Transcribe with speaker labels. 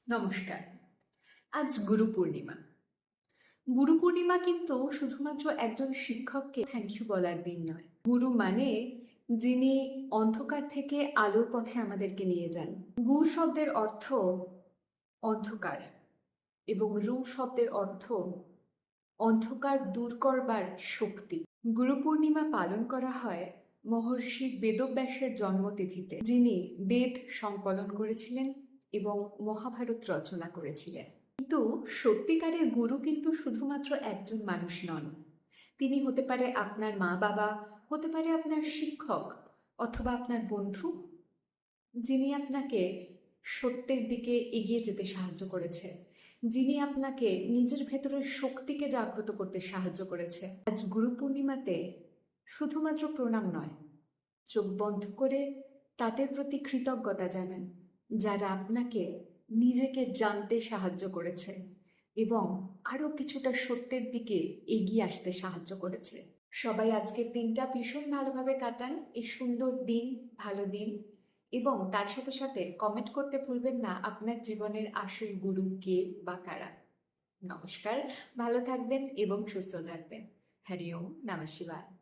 Speaker 1: নমস্কার। আজ গুরু পূর্ণিমা। গুরু পূর্ণিমা কিন্তু শুধুমাত্র একজন শিক্ষককে থ্যাংক ইউ বলার দিন নয়। গুরু মানে যিনি অন্ধকার থেকে আলোর পথে আমাদেরকে নিয়ে যান। গু শব্দের অর্থ অন্ধকার এবং রু শব্দের অর্থ অন্ধকার দূর করবার শক্তি। গুরু পূর্ণিমা পালন করা হয় মহর্ষি বেদব্যাসের জন্মতিথিতে, যিনি বেদ সংকলন করেছিলেন এবং মহাভারত রচনা করেছিলেন। কিন্তু সত্যিকারের গুরু কিন্তু শুধুমাত্র একজন মানুষ নন। তিনি হতে পারে আপনার মা বাবা, হতে পারে আপনার শিক্ষক, অথবা আপনার বন্ধু, যিনি আপনাকে সত্যের দিকে এগিয়ে যেতে সাহায্য করেছে, যিনি আপনাকে নিজের ভেতরের শক্তিকে জাগ্রত করতে সাহায্য করেছে। আজ গুরু পূর্ণিমাতে শুধুমাত্র প্রণাম নয়, চোখ বন্ধ করে তাদের প্রতি কৃতজ্ঞতা জানান, যারা আপনাকে নিজেকে জানতে সাহায্য করেছে এবং আরও কিছুটা সত্যের দিকে এগিয়ে আসতে সাহায্য করেছে। সবাই আজকের দিনটা ভীষণ ভালোভাবে কাটান, এই সুন্দর দিন, ভালো দিন, এবং তার সাথে সাথে কমেন্ট করতে ভুলবেন না আপনার জীবনের আসল গুরু কে বা কারা। নমস্কার, ভালো থাকবেন এবং সুস্থ থাকবেন। হরি ওম নমঃ শিবায়।